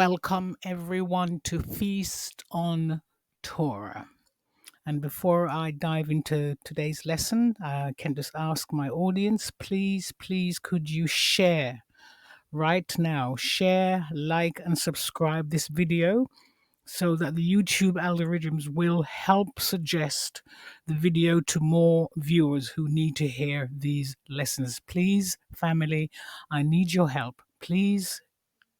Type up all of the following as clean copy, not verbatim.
welcome everyone to Feast on Torah. And before I dive into today's lesson, I can just ask my audience, please, could you share right now? Share, like, and subscribe this video so that the YouTube algorithms will help suggest the video to more viewers who need to hear these lessons. Please, family, I need your help. Please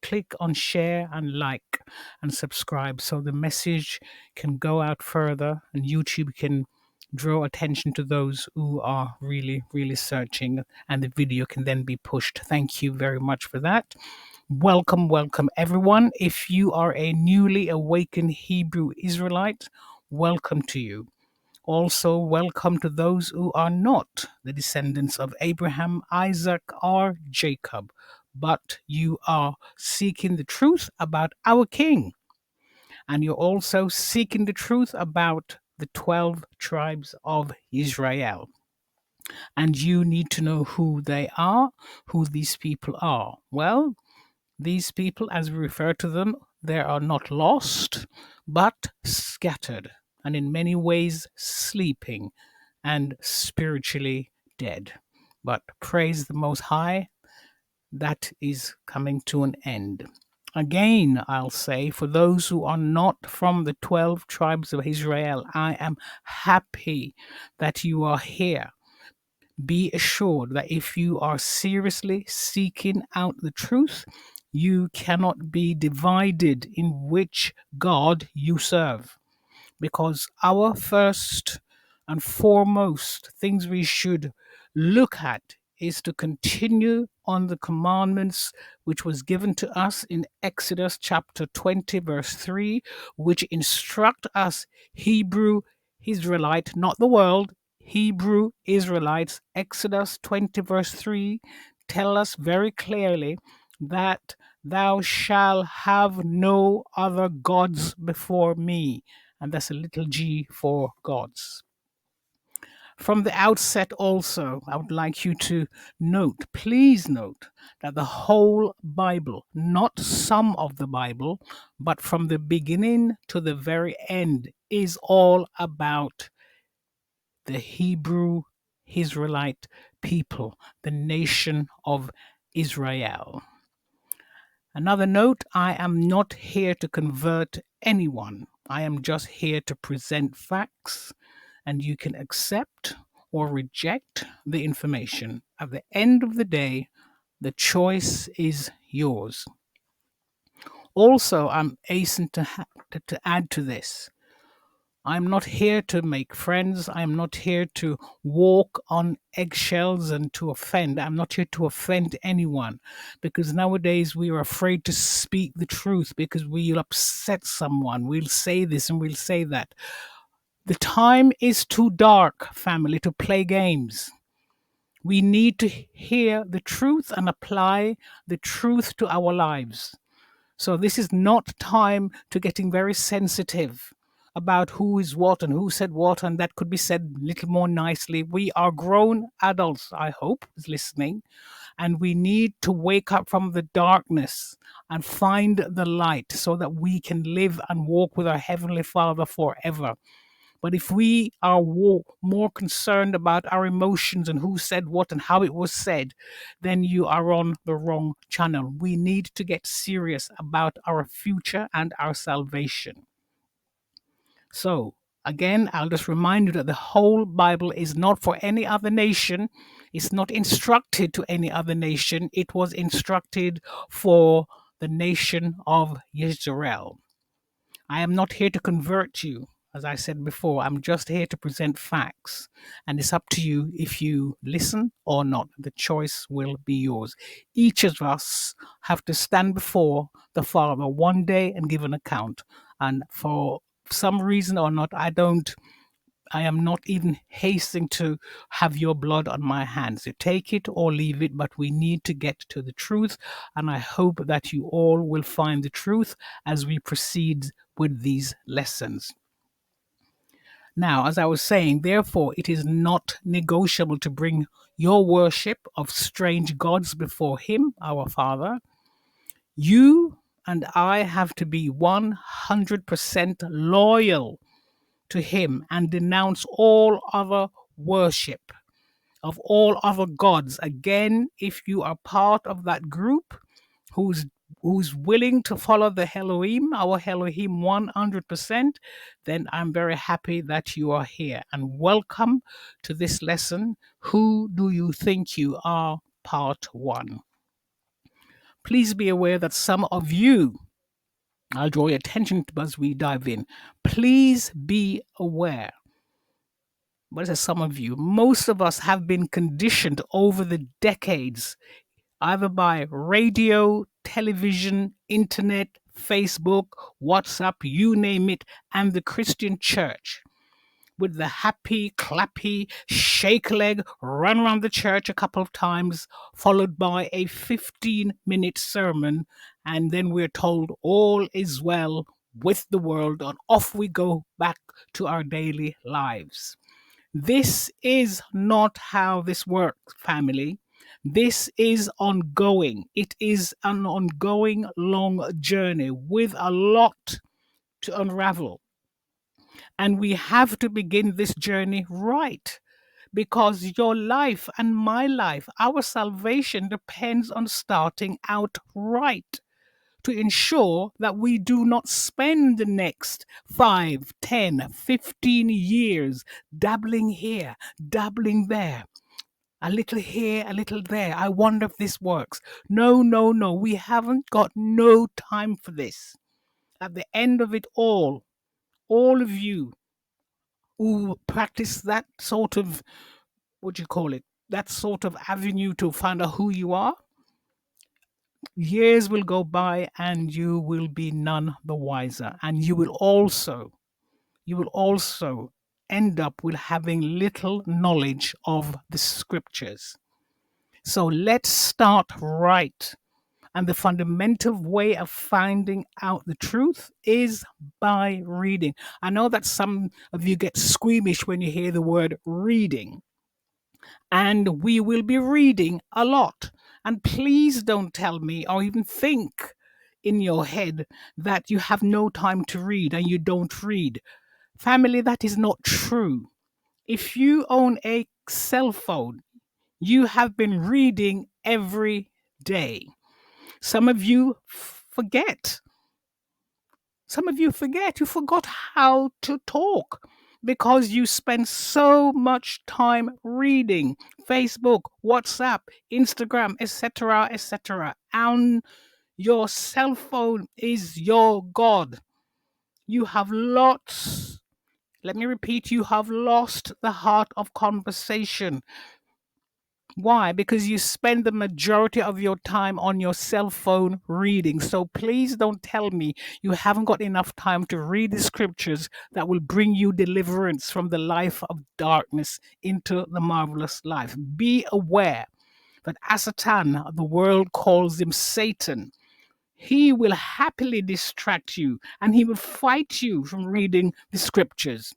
click on share and like and subscribe so the message can go out further and YouTube can draw attention to those who are really searching, and the video can then be pushed. Thank you very much for that. Welcome everyone. If you are a newly awakened Hebrew Israelite, welcome to you. Also, welcome to those who are not the descendants of Abraham, Isaac, or Jacob, but you are seeking the truth about our King. And you're also seeking the truth about the 12 tribes of Israel. And you need to know who they are, who these people are. Well, these people, as we refer to them, they are not lost, but scattered, and in many ways sleeping and spiritually dead. But praise the Most High, that is coming to an end. Again, I'll say, for those who are not from the 12 tribes of Israel, I am happy that you are here. Be assured that if you are seriously seeking out the truth, you cannot be divided in which God you serve. Because our first and foremost things we should look at is to continue on the commandments which was given to us in Exodus chapter 20 verse 3, which instruct us Hebrew Israelite, not the world, Hebrew Israelites. Exodus 20 verse 3 tell us very clearly that thou shalt have no other gods before me. And that's a little g for gods. From the outset also, I would like you to note, please note, that the whole Bible, not some of the Bible, but from the beginning to the very end, is all about the Hebrew Israelite people, the nation of Israel. Another note, I am not here to convert anyone. I am just here to present facts, and you can accept or reject the information. At the end of the day, the choice is yours. Also, I'm hastening to add to this. I'm not here to make friends. I'm not here to walk on eggshells and to offend. I'm not here to offend anyone, because nowadays we are afraid to speak the truth because we'll upset someone. We'll say this and we'll say that. The time is too dark, family, to play games. We need to hear the truth and apply the truth to our lives. So this is not time to getting very sensitive about who is what and who said what, and that could be said a little more nicely. We are grown adults, I hope, is listening, and we need to wake up from the darkness and find the light so that we can live and walk with our Heavenly Father forever. But if we are more concerned about our emotions and who said what and how it was said, then you are on the wrong channel. We need to get serious about our future and our salvation. So, again, I'll just remind you that the whole Bible is not for any other nation. It's not instructed to any other nation. It was instructed for the nation of Israel. I am not here to convert you. As I said before, I'm just here to present facts, and it's up to you if you listen or not. The choice will be yours. Each of us have to stand before the Father one day and give an account. And for some reason or not, I am not even hasting to have your blood on my hands. You take it or leave it, but we need to get to the truth, and I hope that you all will find the truth as we proceed with these lessons. Now, as I was saying, therefore, it is not negotiable to bring your worship of strange gods before Him, our Father. You and I have to be 100% loyal to him and denounce all other worship of all other gods. Again, if you are part of that group who's willing to follow the Elohim, our Elohim 100%, then I'm very happy that you are here. And welcome to this lesson, Who Do You Think You Are? Part 1. Please be aware that some of you, I'll draw your attention to as we dive in. Please be aware. What is some of you? Most of us have been conditioned over the decades, either by radio, television, internet, Facebook, WhatsApp, you name it, and the Christian church, with the happy, clappy, shake a leg, run around the church a couple of times, followed by a 15-minute sermon, and then we're told all is well with the world, and off we go back to our daily lives. This is not how this works, family. This is ongoing. It is an ongoing long journey with a lot to unravel. And we have to begin this journey right, because your life and my life, our salvation depends on starting out right, to ensure that we do not spend the next 5, 10, 15 years dabbling here, dabbling there, a little here, a little there. I wonder if this works. No, no, no. We haven't got no time for this. At the end of it all of you who practice that sort of, what do you call it, that sort of avenue to find out who you are, years will go by and you will be none the wiser. And you will also end up with having little knowledge of the scriptures. So let's start right. And the fundamental way of finding out the truth is by reading. I know that some of you get squeamish when you hear the word reading. And we will be reading a lot. And please don't tell me or even think in your head that you have no time to read and you don't read. Family, that is not true. If you own a cell phone, you have been reading every day. Some of you forget. You forgot how to talk because you spend so much time reading Facebook, WhatsApp, Instagram, etc., etc. And your cell phone is your God. You have lost, let me repeat, you have lost the heart of conversation. Why? Because you spend the majority of your time on your cell phone reading. So please don't tell me you haven't got enough time to read the scriptures that will bring you deliverance from the life of darkness into the marvelous life. Be aware that Asatan, the world calls him Satan, he will happily distract you and he will fight you from reading the scriptures.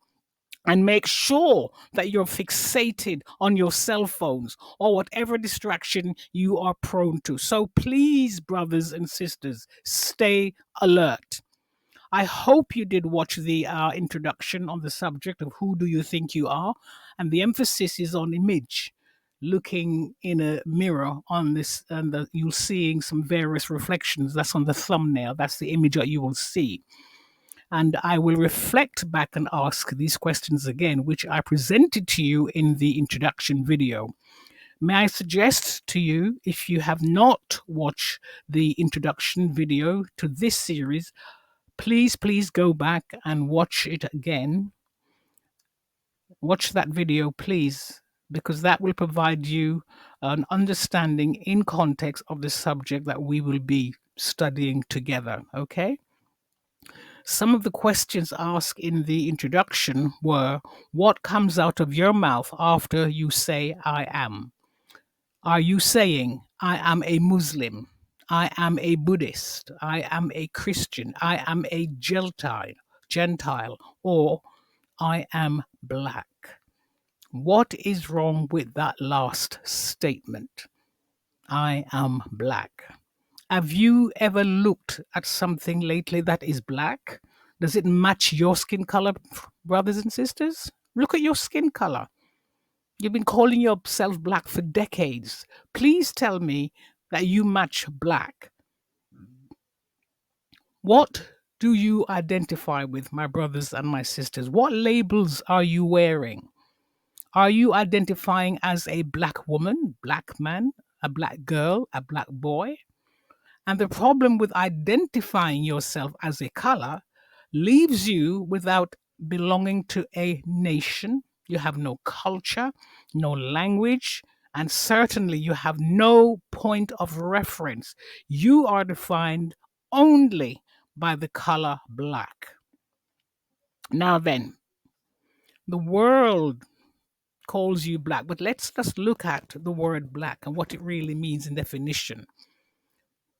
And make sure that you're fixated on your cell phones or whatever distraction you are prone to. So please, brothers and sisters, stay alert. I hope you did watch the introduction on the subject of who do you think you are, and the emphasis is on image. Looking in a mirror on this, and you're seeing some various reflections. That's on the thumbnail. That's the image that you will see. And I will reflect back and ask these questions again, which I presented to you in the introduction video. May I suggest to you, if you have not watched the introduction video to this series, please go back and watch it again. Watch that video, please, because that will provide you an understanding in context of the subject that we will be studying together, okay? Some of the questions asked in the introduction were, what comes out of your mouth after you say, I am? Are you saying, I am a Muslim? I am a Buddhist? I am a Christian? I am a Gentile? Or I am black? What is wrong with that last statement? I am black. Have you ever looked at something lately that is black? Does it match your skin color, brothers and sisters? Look at your skin color. You've been calling yourself black for decades. Please tell me that you match black. What do you identify with, my brothers and my sisters? What labels are you wearing? Are you identifying as a black woman, black man, a black girl, a black boy? And the problem with identifying yourself as a color leaves you without belonging to a nation. You have no culture, no language, and certainly you have no point of reference. You are defined only by the color black. Now, then, the world calls you black, but let's just look at the word black and what it really means in definition.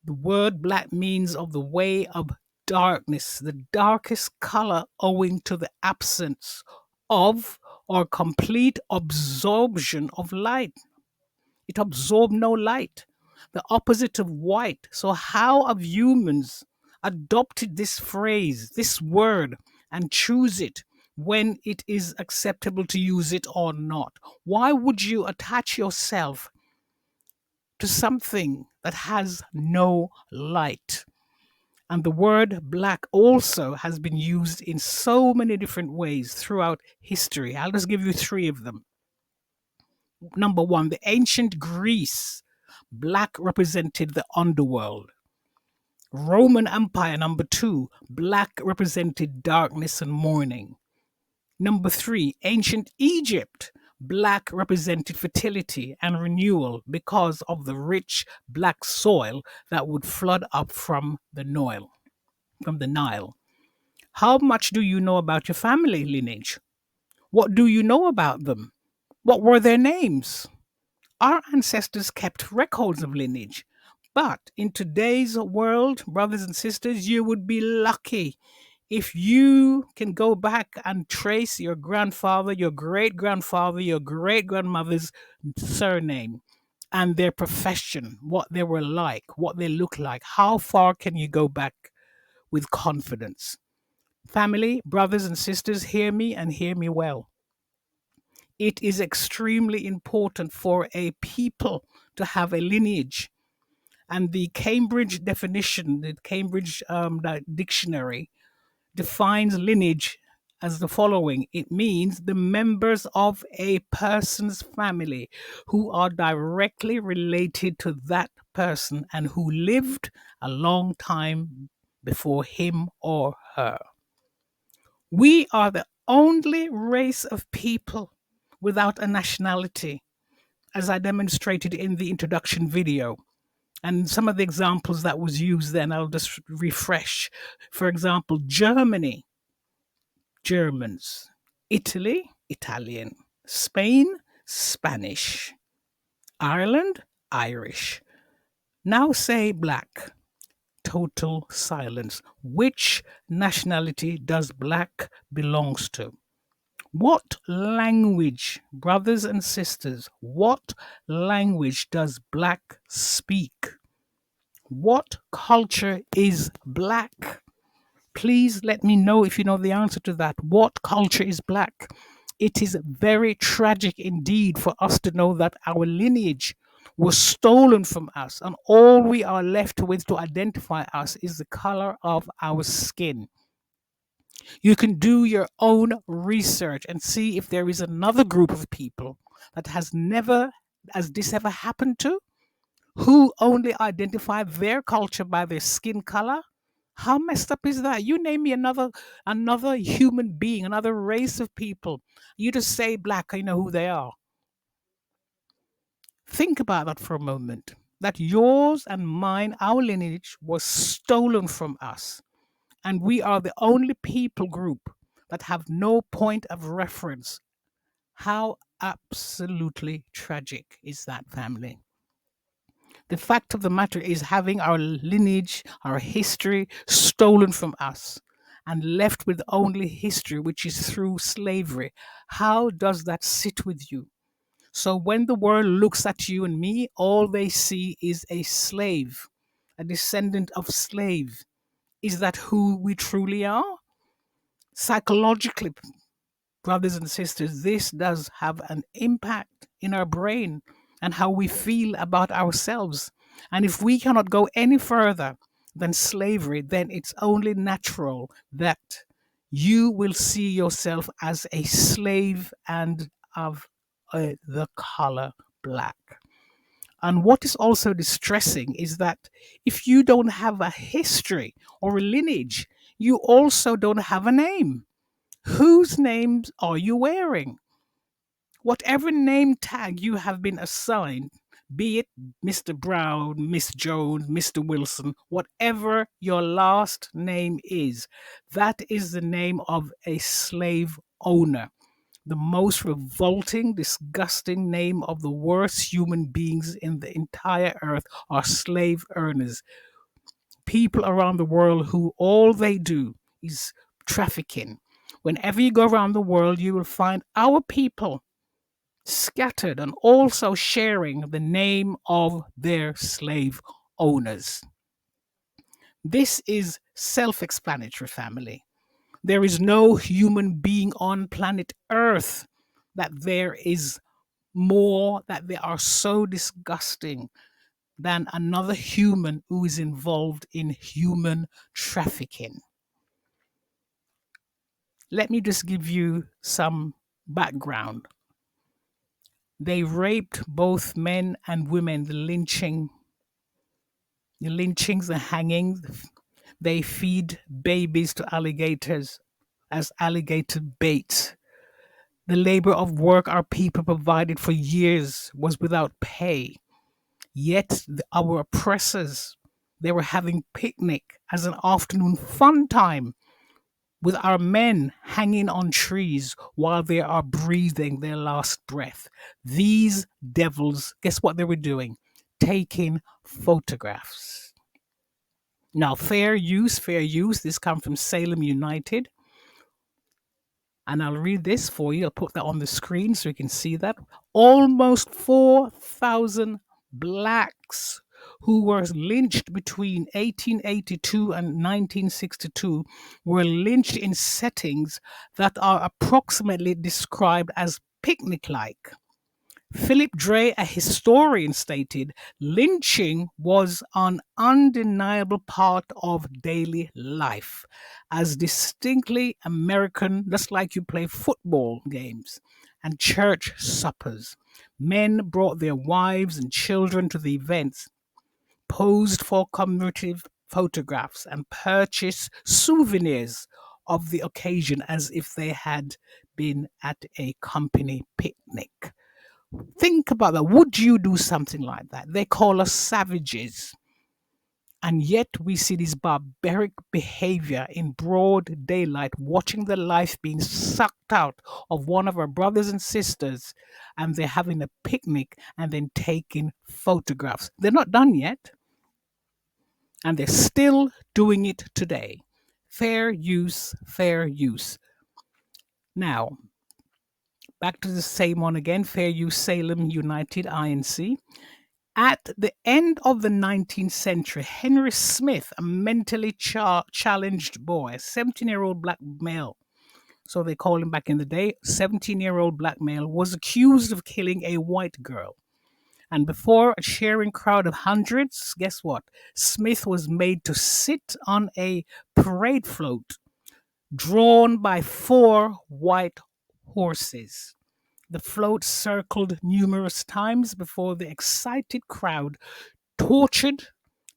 The word black means of the way of darkness, the darkest color owing to the absence of or complete absorption of light. It absorbed no light, the opposite of white. So, how have humans adopted this phrase, this word, and choose it when it is acceptable to use it or not? Why would you attach yourself to something that has no light? And the word black also has been used in so many different ways throughout history. I'll just give you three of them. Number one, the ancient Greece, black represented the underworld. Roman Empire, number two, black represented darkness and mourning. Number three, ancient Egypt, black represented fertility and renewal because of the rich black soil that would flood up from the Nile. How much do you know about your family lineage? What do you know about them? What were their names? Our ancestors kept records of lineage. But in today's world, brothers and sisters, you would be lucky if you can go back and trace your grandfather, your great grandfather, your great grandmother's surname and their profession, what they were like, what they look like. How far can you go back with confidence? Family, brothers and sisters, hear me and hear me well. It is extremely important for a people to have a lineage. And the Cambridge definition, the Cambridge dictionary, defines lineage as the following. It means the members of a person's family who are directly related to that person and who lived a long time before him or her. We are the only race of people without a nationality, as I demonstrated in the introduction video. And some of the examples that was used then, I'll just refresh. For example, Germany, Germans. Italy, Italian. Spain, Spanish. Ireland, Irish. Now say black. Total silence. Which nationality does black belongs to? What language, brothers and sisters, what language does black speak? What culture is black? Please let me know if you know the answer to that. What culture is black? It is very tragic indeed for us to know that our lineage was stolen from us, and all we are left with to identify us is the color of our skin. You can do your own research and see if there is another group of people that has this ever happened to, who only identify their culture by their skin color. How messed up is that? You name me another human being, another race of people. You just say black, I know who they are. Think about that for a moment. That yours and mine, our lineage was stolen from us. And we are the only people group that have no point of reference. How absolutely tragic is that, family? The fact of the matter is having our lineage, our history stolen from us and left with only history, which is through slavery. How does that sit with you? So when the world looks at you and me, all they see is a slave, a descendant of slave. Is that who we truly are? Psychologically, brothers and sisters, this does have an impact in our brain and how we feel about ourselves. And if we cannot go any further than slavery, then it's only natural that you will see yourself as a slave and of the color black. And what is also distressing is that if you don't have a history or a lineage, you also don't have a name. Whose names are you wearing? Whatever name tag you have been assigned, be it Mr. Brown, Miss Jones, Mr. Wilson, whatever your last name is, that is the name of a slave owner. The most revolting, disgusting name of the worst human beings in the entire earth are slave earners. People around the world who all they do is trafficking. Whenever you go around the world, you will find our people scattered and also sharing the name of their slave owners. This is self explanatory, family. There is no human being on planet Earth that there is more, that they are so disgusting than another human who is involved in human trafficking. Let me just give you some background. They raped both men and women, the lynchings, the hangings. They feed babies to alligators as alligator bait. The labor of work our people provided for years was without pay. Yet our oppressors, they were having picnic as an afternoon fun time with our men hanging on trees while they are breathing their last breath. These devils, guess what they were doing? Taking photographs. Now, fair use, this comes from Salem United. And I'll read this for you. I'll put that on the screen so you can see that. Almost 4,000 blacks who were lynched between 1882 and 1962 were lynched in settings that are approximately described as picnic-like. Philip Dre, a historian, stated lynching was an undeniable part of daily life, as distinctly American, just like you play football games and church suppers. Men brought their wives and children to the events, posed for commemorative photographs, and purchased souvenirs of the occasion as if they had been at a company picnic. Think about that. Would you do something like that? They call us savages. And yet we see this barbaric behavior in broad daylight, watching the life being sucked out of one of our brothers and sisters, and they're having a picnic and then taking photographs. They're not done yet, and they're still doing it today. Fair use, fair use. Now, back to the same one again, Fair Use Salem United INC. At the end of the 19th century, Henry Smith, a mentally challenged boy, a 17-year-old black male, so they called him back in the day, 17-year-old black male, was accused of killing a white girl. And before a cheering crowd of hundreds, guess what? Smith was made to sit on a parade float drawn by 4 white horses. The float circled numerous times before the excited crowd tortured,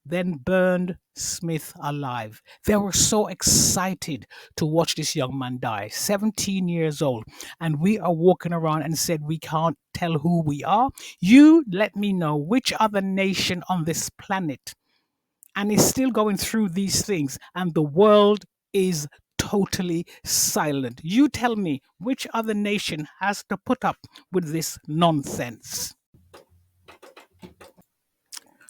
then burned Smith alive. They were so excited to watch this young man die, 17 years old. And we are walking around and said we can't tell who we are. You let me know which other nation on this planet and is still going through these things, and the world is totally silent. You tell me which other nation has to put up with this nonsense.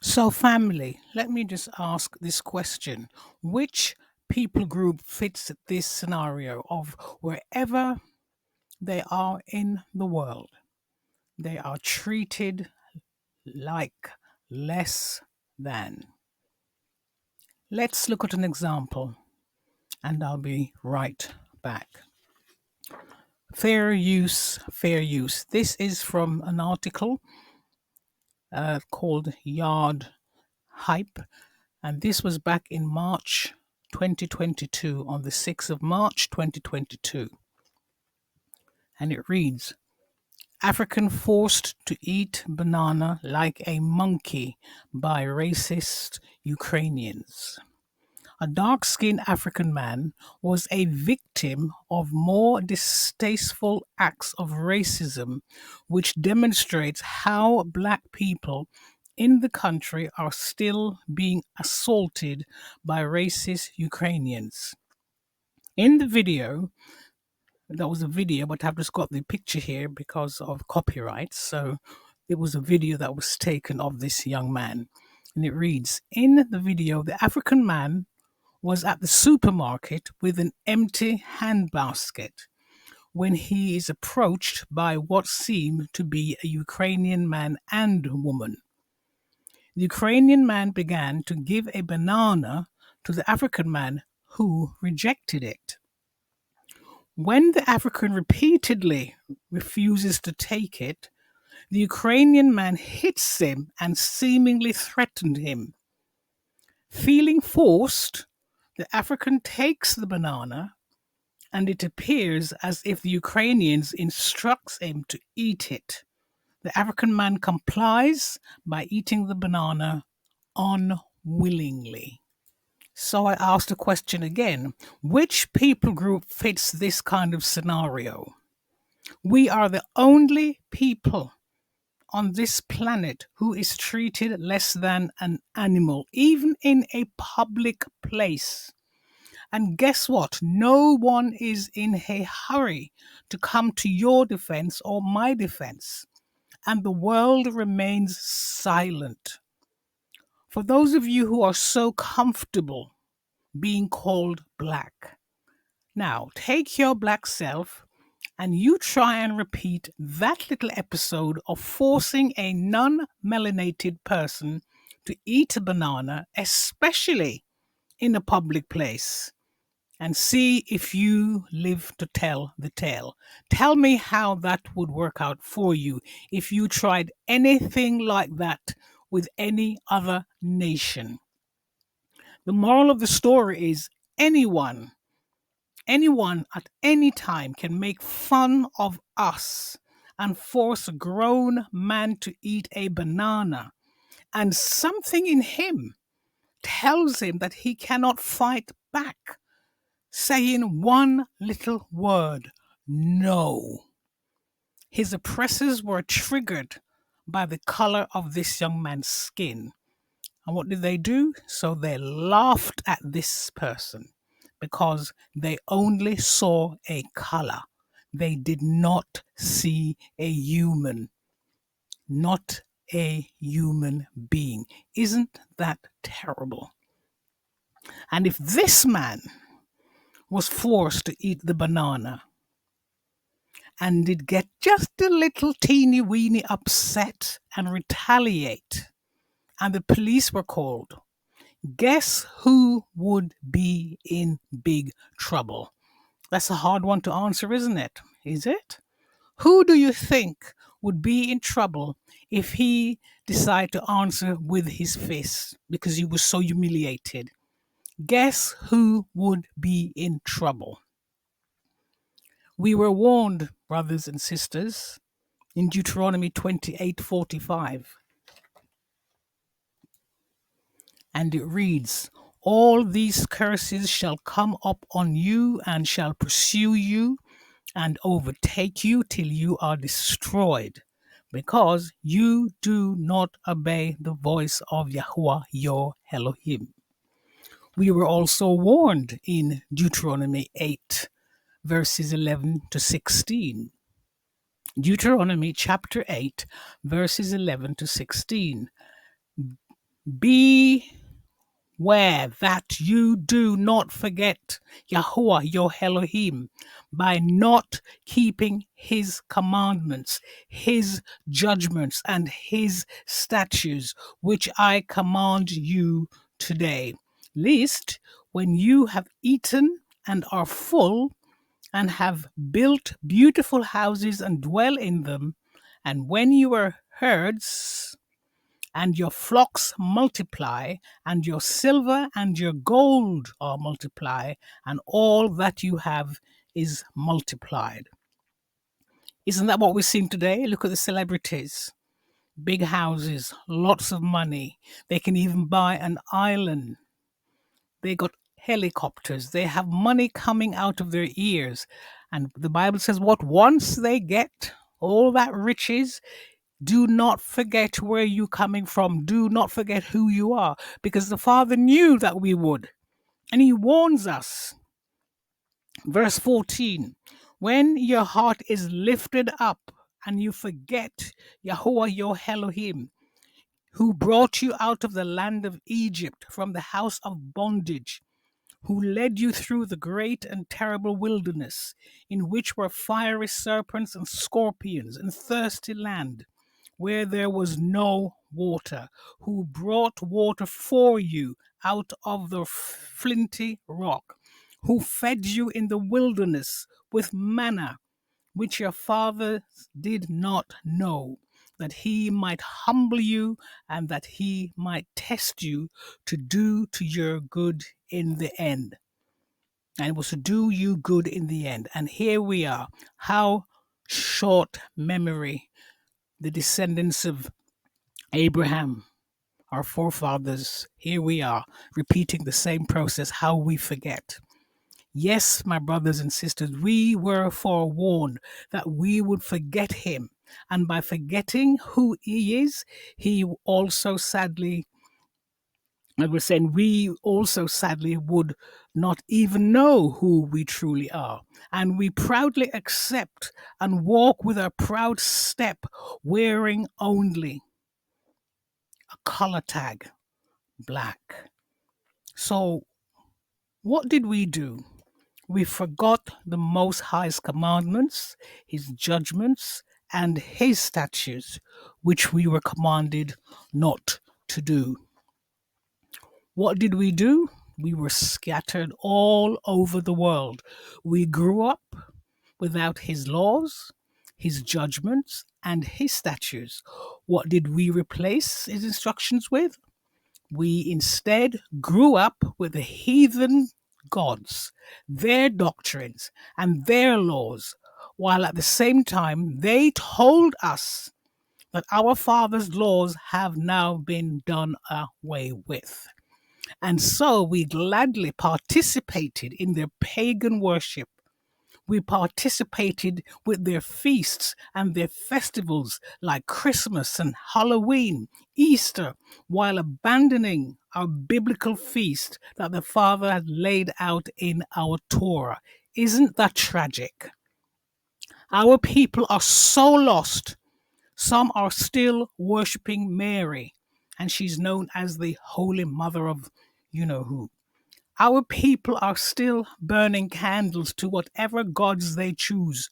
So, family, let me just ask this question. Which people group fits this scenario of wherever they are in the world, they are treated like less than? Let's look at an example, and I'll be right back. Fair use, fair use. This is from an article called Yard Hype, and this was back in March 2022, on the 6th of March 2022. And it reads, African forced to eat banana like a monkey by racist Ukrainians. A dark-skinned African man was a victim of more distasteful acts of racism, which demonstrates how Black people in the country are still being assaulted by racist Ukrainians. In the video, that was a video, but I've just got the picture here because of copyright. So it was a video that was taken of this young man. And it reads, in the video, the African man was at the supermarket with an empty handbasket when he is approached by what seemed to be a Ukrainian man and woman. The Ukrainian man began to give a banana to the African man, who rejected it. When the African repeatedly refuses to take it, the Ukrainian man hits him and seemingly threatened him. Feeling forced, the African takes the banana, and it appears as if the Ukrainian instructs him to eat it. The African man complies by eating the banana unwillingly. So I asked the question again, which people group fits this kind of scenario? We are the only people on this planet who is treated less than an animal, even in a public place. And guess what? No one is in a hurry to come to your defense or my defense. And the world remains silent. For those of you who are so comfortable being called Black, now take your Black self and you try and repeat that little episode of forcing a non-melanated person to eat a banana, especially in a public place, and see if you live to tell the tale. Tell me how that would work out for you if you tried anything like that with any other nation. The moral of the story is anyone at any time can make fun of us and force a grown man to eat a banana, and something in him tells him that he cannot fight back, saying one little word, no. His oppressors were triggered by the color of this young man's skin. And what did they do? So they laughed at this person because they only saw a color. They did not see a human, not a human being. Isn't that terrible? And if this man was forced to eat the banana and did get just a little teeny weeny upset and retaliate, and the police were called, guess who would be in big trouble? That's a hard one to answer, isn't it? Is it? Who do you think would be in trouble if he decided to answer with his fist because he was so humiliated? Guess who would be in trouble? We were warned, brothers and sisters, in Deuteronomy 28:45. And it reads, all these curses shall come up on you and shall pursue you and overtake you till you are destroyed, because you do not obey the voice of Yahuwah your Elohim. We were also warned in Deuteronomy 8, verses 11 to 16. Deuteronomy chapter 8, verses 11 to 16. Beware that you do not forget Yahuwah your Elohim by not keeping his commandments, his judgments, and his statutes, which I command you today. Lest when you have eaten and are full, and have built beautiful houses and dwell in them, and when your herds and your flocks multiply, and your silver and your gold are multiplied, and all that you have is multiplied. Isn't that what we're seeing today? Look at the celebrities. Big houses, lots of money. They can even buy an island. They got helicopters. They have money coming out of their ears. And the Bible says, what once they get all that riches, do not forget where you're coming from. Do not forget who you are, because the Father knew that we would. And he warns us. Verse 14, when your heart is lifted up and you forget Yahuwah your Elohim, who brought you out of the land of Egypt from the house of bondage, who led you through the great and terrible wilderness, in which were fiery serpents and scorpions and thirsty land, where there was no water, who brought water for you out of the flinty rock, who fed you in the wilderness with manna, which your fathers did not know, that he might humble you and that he might test you to do to your good in the end. And it was to do you good in the end. And here we are. How short memory the descendants of Abraham, our forefathers, here we are repeating the same process. How we forget. Yes, my brothers and sisters, we were forewarned that we would forget him. And by forgetting who he is, he also sadly, I was saying, we also sadly would not even know who we truly are. And we proudly accept and walk with a proud step, wearing only a color tag, black. So, what did we do? We forgot the Most High's commandments, his judgments, and his statutes, which we were commanded not to do. What did we do? We were scattered all over the world. We grew up without his laws, his judgments, and his statutes. What did we replace his instructions with? We instead grew up with the heathen gods, their doctrines, and their laws, while at the same time they told us that our fathers' laws have now been done away with. And so we gladly participated in their pagan worship. We participated with their feasts and their festivals like Christmas and Halloween, Easter, while abandoning our biblical feast that the Father had laid out in our Torah. Isn't that tragic? Our people are so lost. Some are still worshiping Mary, and she's known as the Holy Mother of you know who. Our people are still burning candles to whatever gods they choose,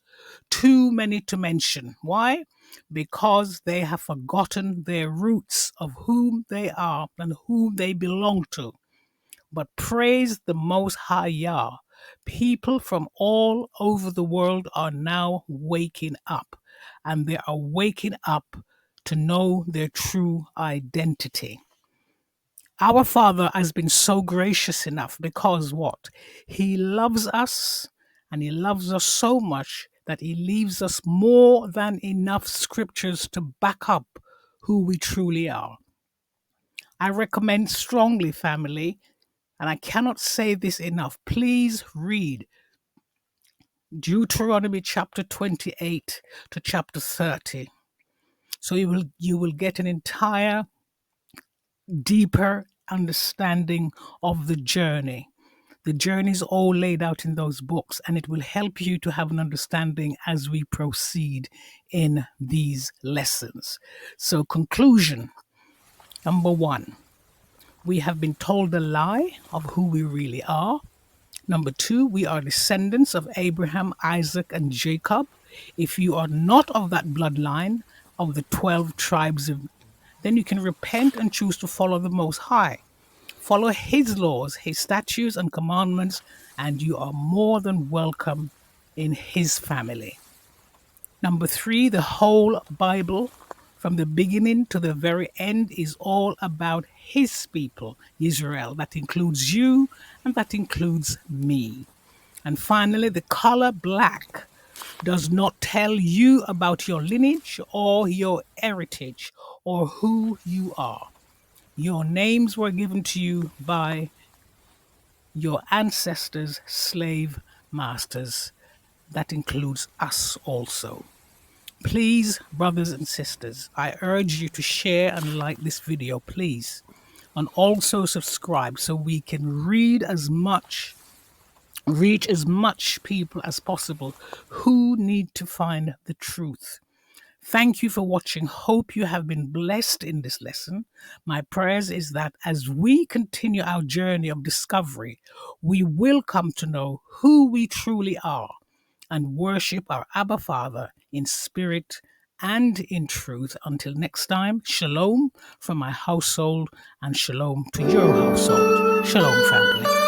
too many to mention. Why? Because they have forgotten their roots of whom they are and whom they belong to. But praise the Most High Yah. People from all over the world are now waking up, and they are waking up to know their true identity. Our Father has been so gracious enough because what? He loves us, and he loves us so much that he leaves us more than enough scriptures to back up who we truly are. I recommend strongly, family, and I cannot say this enough, please read Deuteronomy chapter 28 to chapter 30. So you will get an entire deeper understanding of the journey. The journey is all laid out in those books, and it will help you to have an understanding as we proceed in these lessons. So, conclusion number 1, we have been told a lie of who we really are. Number 2, we are descendants of Abraham, Isaac, and Jacob. If you are not of that bloodline of the 12 tribes of, then you can repent and choose to follow the Most High. Follow his laws, his statutes and commandments, and you are more than welcome in his family. Number 3, the whole Bible from the beginning to the very end is all about his people, Israel. That includes you and that includes me. And finally, the color black does not tell you about your lineage or your heritage or who you are. Your names were given to you by your ancestors' slave masters. That includes us also. Please, brothers and sisters, I urge you to share and like this video, please. And also subscribe so we can reach as much people as possible who need to find the truth. Thank you for watching. Hope you have been blessed in this lesson. My prayers is that as we continue our journey of discovery, we will come to know who we truly are and worship our Abba Father in spirit and in truth. Until next time, shalom from my household and shalom to your household. Shalom, family.